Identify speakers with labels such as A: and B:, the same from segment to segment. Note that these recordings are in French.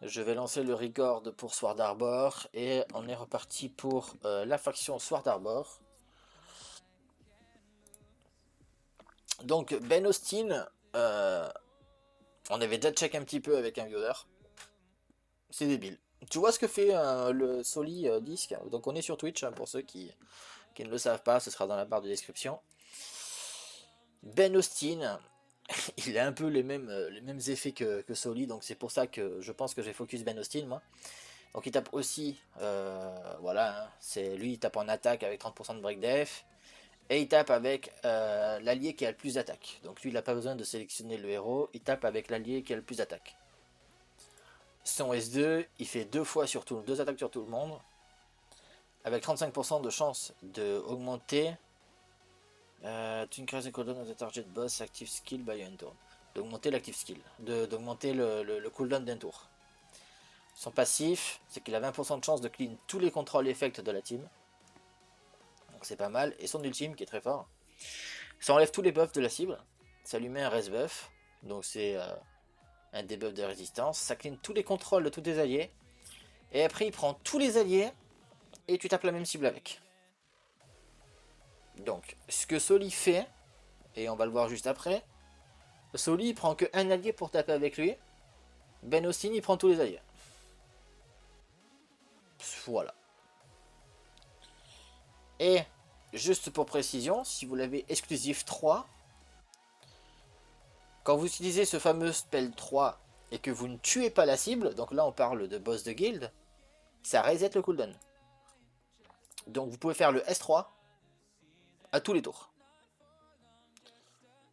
A: Je vais lancer le record pour Sword Arbor et on est reparti pour la faction Sword Arbor. Donc Ben Austin, on avait déjà check un petit peu avec un viewer. C'est débile. Tu vois ce que fait le Soli disque. Donc on est sur Twitch hein, pour ceux qui ne le savent pas, ce sera dans la barre de description. Ben Austin, il a un peu les mêmes effets que Soli, donc c'est pour ça que je pense que j'ai focus Ben Austin moi. Donc il tape aussi, voilà, hein, c'est lui il tape en attaque avec 30% de break def, et il tape avec l'allié qui a le plus d'attaque. Donc lui il n'a pas besoin de sélectionner le héros, il tape avec l'allié qui a le plus d'attaque. Son S2, il fait deux attaques sur tout le monde, avec 35% de chance de augmenter to increase the cooldown of the target boss active skill by un turn. D'augmenter l'active skill, d'augmenter le cooldown d'un tour. Son passif, c'est qu'il a 20% de chance de clean tous les contrôles effects de la team. Donc c'est pas mal. Et son ultime qui est très fort. Ça enlève tous les buffs de la cible. Ça lui met un res buff. Donc c'est un debuff de résistance. Ça clean tous les contrôles de tous tes alliés. Et après il prend tous les alliés et tu tapes la même cible avec. Donc ce que Soli fait, et on va le voir juste après, Soli il prend que un allié pour taper avec lui. Ben Austin il prend tous les alliés. Voilà. Et juste pour précision, si vous l'avez exclusif 3, quand vous utilisez ce fameux spell 3 et que vous ne tuez pas la cible, donc là on parle de boss de guild, ça reset le cooldown. Donc vous pouvez faire le S3 à tous les tours.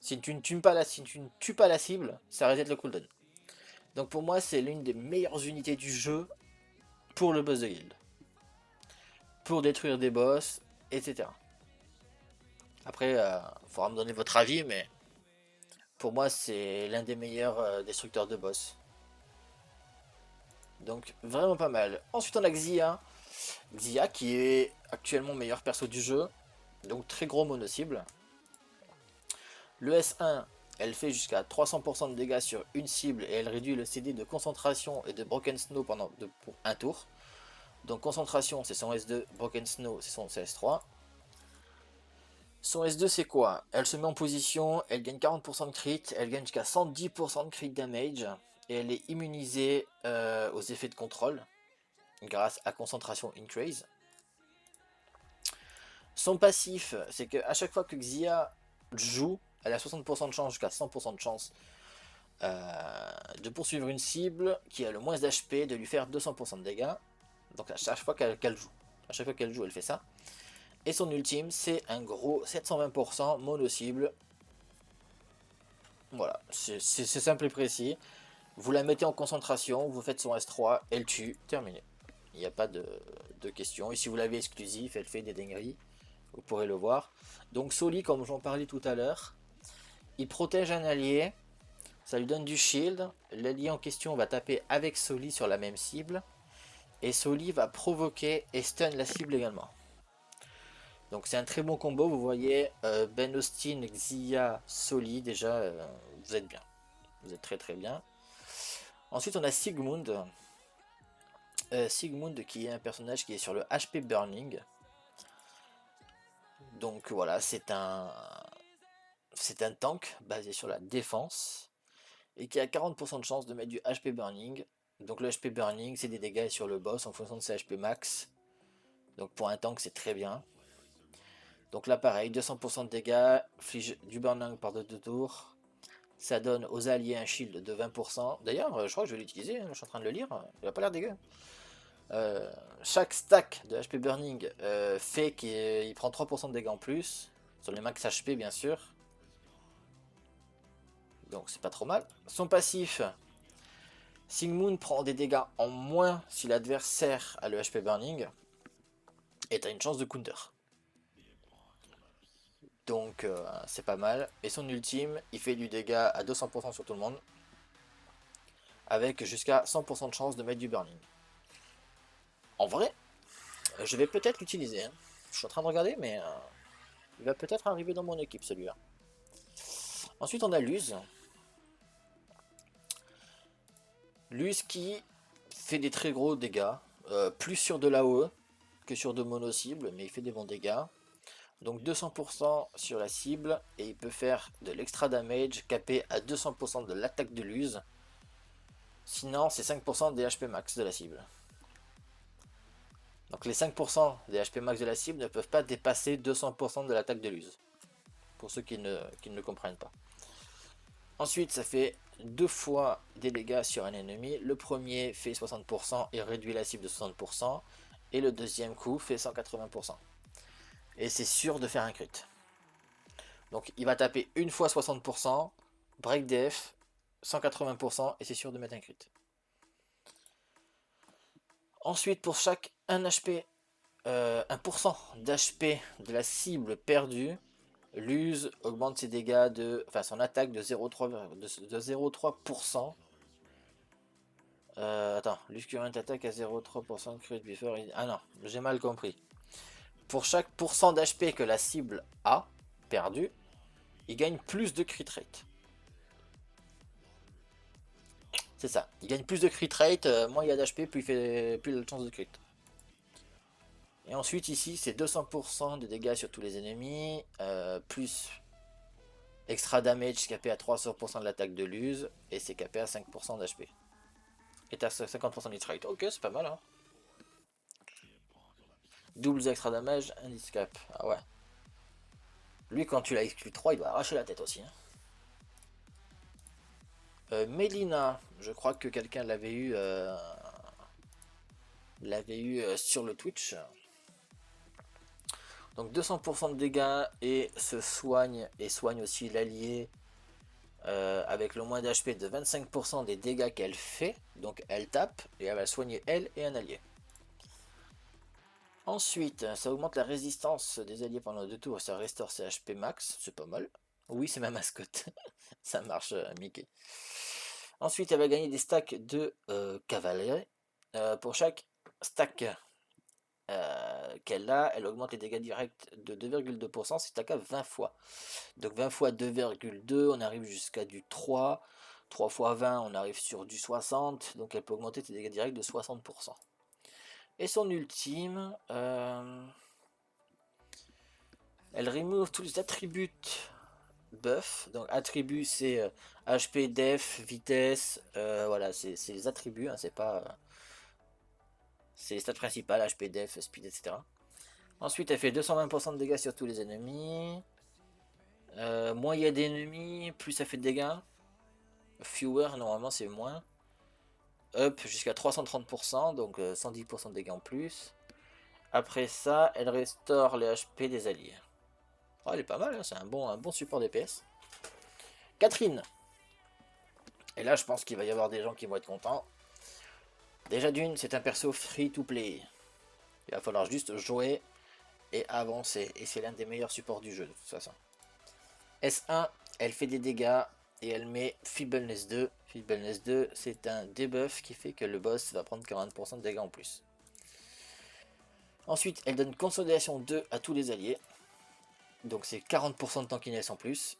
A: Si tu ne tues pas la cible, ça reset le cooldown. Donc pour moi c'est l'une des meilleures unités du jeu pour le boss de guild. Pour détruire des boss, etc. Après, il faudra me donner votre avis, mais pour moi c'est l'un des meilleurs destructeurs de boss. Donc vraiment pas mal. Ensuite on a Xia. Xia qui est actuellement meilleur perso du jeu. Donc très gros mono-cible. Le S1, elle fait jusqu'à 300% de dégâts sur une cible et elle réduit le CD de concentration et de Broken Snow pour un tour. Donc concentration c'est son S2, Broken Snow c'est son CS3. Son S2 c'est quoi? Elle se met en position, elle gagne 40% de crit, elle gagne jusqu'à 110% de crit damage et elle est immunisée aux effets de contrôle grâce à concentration increase. Son passif, c'est qu'à chaque fois que Xia joue, elle a 60% de chance jusqu'à 100% de chance de poursuivre une cible qui a le moins d'HP, de lui faire 200% de dégâts. Donc à chaque fois qu'elle joue. À chaque fois qu'elle joue, elle fait ça. Et son ultime, c'est un gros 720% mono-cible. Voilà, c'est simple et précis. Vous la mettez en concentration, vous faites son S3, elle tue, terminé. Il n'y a pas de question. Et si vous l'avez exclusif, elle fait des dingueries. Vous pourrez le voir. Donc Soli, comme j'en parlais tout à l'heure, il protège un allié, ça lui donne du shield, l'allié en question va taper avec Soli sur la même cible, et Soli va provoquer et stun la cible également. Donc c'est un très bon combo, vous voyez, Ben Austin, Xia, Soli, déjà, vous êtes bien. Vous êtes très très bien. Ensuite on a Sigmund. Sigmund qui est un personnage qui est sur le HP Burning. Donc voilà, c'est un tank basé sur la défense et qui a 40% de chance de mettre du HP Burning. Donc le HP Burning, c'est des dégâts sur le boss en fonction de ses HP max. Donc pour un tank, c'est très bien. Donc là, pareil, 200% de dégâts, flige du Burning par 2 tours. Ça donne aux alliés un shield de 20%. D'ailleurs, je crois que je vais l'utiliser, je suis en train de le lire. Il a pas l'air dégueu. Chaque stack de HP Burning fait qu'il prend 3% de dégâts en plus. Sur les max HP, bien sûr. Donc c'est pas trop mal. Son passif, Sigmund prend des dégâts en moins si l'adversaire a le HP Burning. Et t'as une chance de counter. Donc c'est pas mal. Et son ultime, il fait du dégât à 200% sur tout le monde. Avec jusqu'à 100% de chance de mettre du burning. En vrai, je vais peut-être l'utiliser. Hein. Je suis en train de regarder, mais il va peut-être arriver dans mon équipe celui-là. Ensuite on a Luz. Luz qui fait des très gros dégâts, plus sur de l'AOE que sur de mono cibles, mais il fait des bons dégâts. Donc 200% sur la cible, et il peut faire de l'extra damage capé à 200% de l'attaque de l'use. Sinon, c'est 5% des HP max de la cible. Donc les 5% des HP max de la cible ne peuvent pas dépasser 200% de l'attaque de l'use. Pour ceux qui ne comprennent pas. Ensuite, ça fait 2 fois des dégâts sur un ennemi. Le premier fait 60% et réduit la cible de 60%. Et le deuxième coup fait 180%. Et c'est sûr de faire un crit. Donc il va taper une fois 60%, break def, 180% et c'est sûr de mettre un crit. Ensuite, pour chaque 1 HP, 1% d'HP de la cible perdue, l'use augmente ses dégâts de, enfin son attaque de 0,3%. Attends, l'use current attaque à 0,3% de crit before. Ah non, j'ai mal compris. Pour chaque pourcent d'HP que la cible a perdu, il gagne plus de crit rate. C'est ça, il gagne plus de crit rate, moins il y a d'HP, plus il a de chance de crit. Et ensuite ici c'est 200% de dégâts sur tous les ennemis, plus extra damage capé à 300% de l'attaque de l'use, et c'est capé à 5% d'HP. Et t'as 50% de hit rate, ok c'est pas mal hein. Double extra damage, indice cap, ah ouais. Lui quand tu l'as exclu 3 il doit arracher la tête aussi hein. Melina, je crois que quelqu'un l'avait eu, sur le Twitch. Donc 200% de dégâts et se soigne et soigne aussi l'allié avec le moins d'HP de 25% des dégâts qu'elle fait. Donc elle tape et elle va soigner elle et un allié. Ensuite, ça augmente la résistance des alliés pendant 2 tours et ça restaure ses HP max, c'est pas mal. Oui, c'est ma mascotte, ça marche Mickey. Ensuite, elle va gagner des stacks de cavalerie. Pour chaque stack qu'elle a, elle augmente les dégâts directs de 2,2%, c'est stack à 20 fois. Donc 20 fois 2,2, on arrive jusqu'à du 3. 3 fois 20, on arrive sur du 60. Donc elle peut augmenter ses dégâts directs de 60%. Et son ultime, elle remove tous les attributs buff. Donc attributs c'est HP, def, vitesse, voilà, c'est les attributs, hein, c'est pas... c'est les stats principales, HP, def, speed, etc. Ensuite elle fait 220% de dégâts sur tous les ennemis. Moins il y a d'ennemis, plus ça fait de dégâts. Fewer, normalement c'est moins. Up jusqu'à 330%, donc 110% de dégâts en plus. Après ça, elle restaure les HP des alliés. Oh, elle est pas mal, hein, c'est un bon support DPS. Catherine. Et là, je pense qu'il va y avoir des gens qui vont être contents. Déjà d'une, c'est un perso free to play. Il va falloir juste jouer et avancer. Et c'est l'un des meilleurs supports du jeu, de toute façon. S1, elle fait des dégâts et elle met Feebleness 2. Feebleness 2, c'est un debuff qui fait que le boss va prendre 40% de dégâts en plus. Ensuite, elle donne Consolidation 2 à tous les alliés. Donc c'est 40% de tankiness en plus.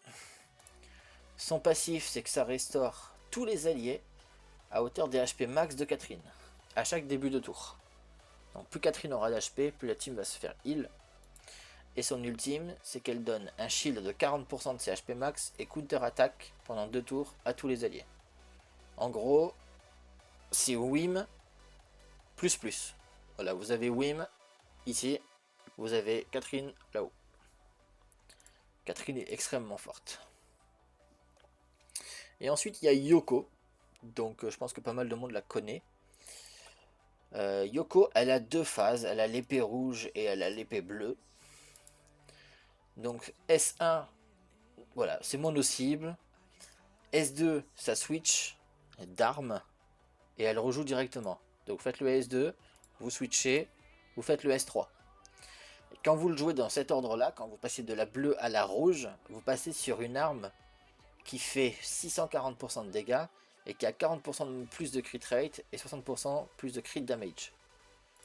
A: Son passif, c'est que ça restaure tous les alliés à hauteur des HP max de Catherine, à chaque début de tour. Donc plus Catherine aura d'HP, plus la team va se faire heal. Et son ultime, c'est qu'elle donne un shield de 40% de ses HP max et counter attaque pendant 2 tours à tous les alliés. En gros, c'est Wim plus plus. Voilà, vous avez Wim ici, vous avez Catherine là-haut. Catherine est extrêmement forte. Et ensuite, il y a Yoko. Donc je pense que pas mal de monde la connaît. Yoko, elle a 2 phases. Elle a l'épée rouge et elle a l'épée bleue. Donc S1, voilà, c'est mono cible. S2, ça switch d'arme. Et elle rejoue directement. Donc vous faites le S2, vous switchez, vous faites le S3. Et quand vous le jouez dans cet ordre-là, quand vous passez de la bleue à la rouge, vous passez sur une arme qui fait 640% de dégâts et qui a 40% de plus de crit rate et 60% plus de crit damage.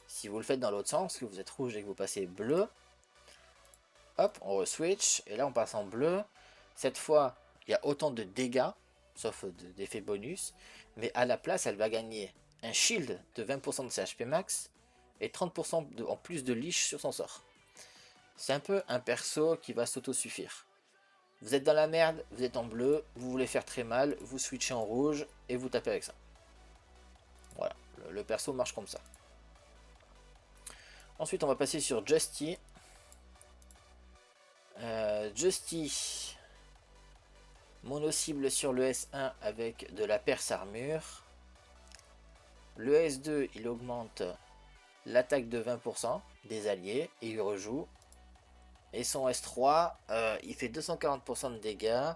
A: Si vous le faites dans l'autre sens, que vous êtes rouge et que vous passez bleu, hop, on re-switch, et là on passe en bleu. Cette fois, il y a autant de dégâts, sauf d'effets bonus, mais à la place, elle va gagner un shield de 20% de ses HP max et 30% en plus de leash sur son sort. C'est un peu un perso qui va s'auto-suffire. Vous êtes dans la merde, vous êtes en bleu, vous voulez faire très mal, vous switchez en rouge et vous tapez avec ça. Voilà, le perso marche comme ça. Ensuite, on va passer sur Justy. Justy, mono-cible sur le S1 avec de la perce armure. Le S2, il augmente l'attaque de 20% des alliés et il rejoue. Et son S3, il fait 240% de dégâts.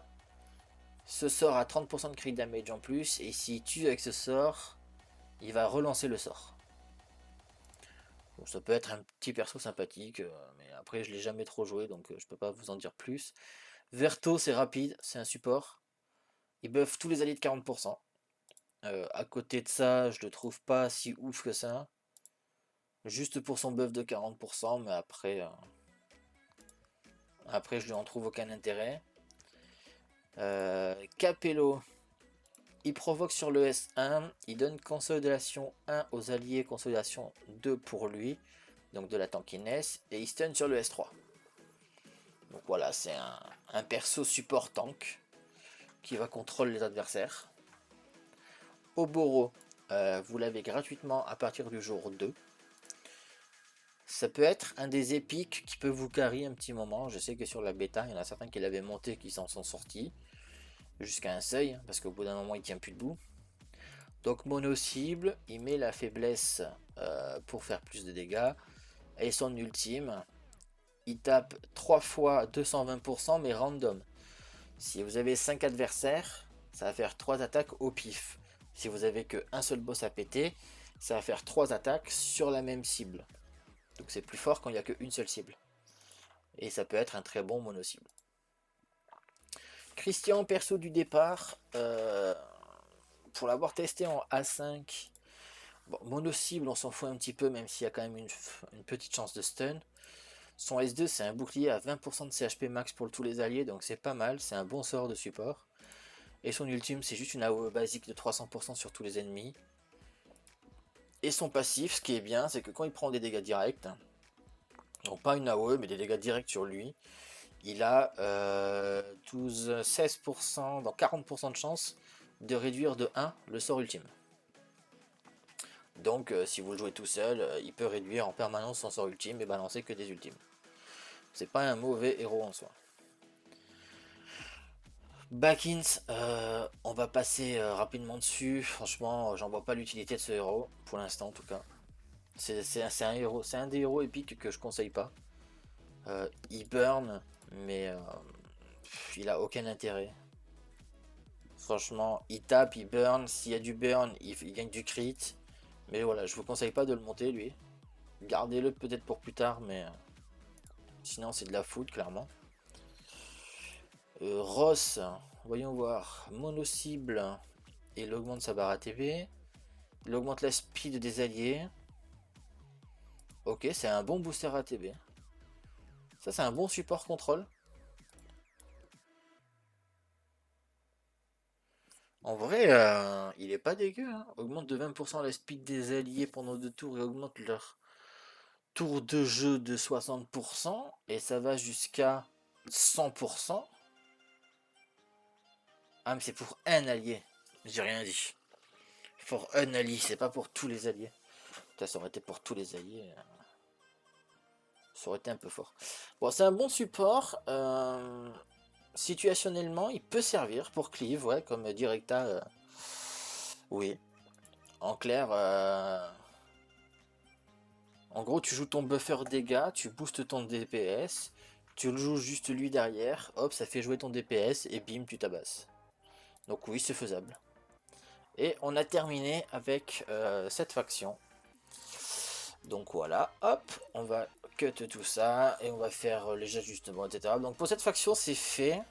A: Ce sort a 30% de crit damage en plus. Et s'il tue avec ce sort, il va relancer le sort. Donc ça peut être un petit perso sympathique. Mais après, je l'ai jamais trop joué, donc je peux pas vous en dire plus. Verto, c'est rapide, c'est un support. Il buff tous les alliés de 40%. À côté de ça, je le trouve pas si ouf que ça. Juste pour son buff de 40%, mais après je lui en trouve aucun intérêt. Capello, il provoque sur le S1, il donne consolidation 1 aux alliés, consolidation 2 pour lui, donc de la tankiness, et il stun sur le S3. Donc voilà, c'est un perso support tank qui va contrôler les adversaires. Oboro, vous l'avez gratuitement à partir du jour 2. Ça peut être un des épiques qui peut vous carry un petit moment. Je sais que sur la bêta, il y en a certains qui l'avaient monté qui s'en sont sortis. Jusqu'à un seuil, parce qu'au bout d'un moment, il tient plus debout. Donc mono cible, il met la faiblesse pour faire plus de dégâts. Et son ultime, il tape 3 fois 220%, mais random. Si vous avez 5 adversaires, ça va faire 3 attaques au pif. Si vous avez qu'un seul boss à péter, ça va faire 3 attaques sur la même cible. Donc c'est plus fort quand il n'y a qu'une seule cible. Et ça peut être un très bon mono cible. Christian, perso du départ, pour l'avoir testé en A5, bon, mono cible on s'en fout un petit peu, même s'il y a quand même une petite chance de stun. Son S2 c'est un bouclier à 20% de CHP max pour tous les alliés, donc c'est pas mal, c'est un bon sort de support. Et son ultime c'est juste une AOE basique de 300% sur tous les ennemis. Et son passif, ce qui est bien, c'est que quand il prend des dégâts directs, donc pas une AOE mais des dégâts directs sur lui, il a 16%, dans 40% de chance de réduire de 1 le sort ultime. Donc si vous le jouez tout seul, il peut réduire en permanence son sort ultime et balancer que des ultimes. C'est pas un mauvais héros en soi. Backins, on va passer rapidement dessus. Franchement, j'en vois pas l'utilité de ce héros, pour l'instant en tout cas. C'est un héros, c'est un des héros épiques que je conseille pas. Il burn, mais il a aucun intérêt. Franchement, il tape, il burn. S'il y a du burn, il gagne du crit. Mais voilà, je vous conseille pas de le monter lui. Gardez-le peut-être pour plus tard, mais sinon c'est de la foot clairement. Ross, voyons voir. Mono cible. Il augmente sa barre ATB. Il augmente la speed des alliés. Ok, c'est un bon booster ATB. Ça, c'est un bon support contrôle. En vrai, il est pas dégueu. Hein. Augmente de 20% la speed des alliés pendant 2 tours et augmente leur tour de jeu de 60%. Et ça va jusqu'à 100%. Ah, mais c'est pour un allié. J'ai rien dit. Pour un allié, c'est pas pour tous les alliés. Putain, ça aurait été pour tous les alliés. Ça aurait été un peu fort. Bon, c'est un bon support. Situationnellement, il peut servir pour cleave, ouais, comme Directa. Oui. En clair, en gros, tu joues ton buffer dégâts, tu boostes ton DPS, tu le joues juste lui derrière, hop, ça fait jouer ton DPS et bim, tu tabasses. Donc oui, c'est faisable. Et on a terminé avec cette faction. Donc voilà, hop, on va cut tout ça et on va faire les ajustements, etc. Donc pour cette faction, c'est fait.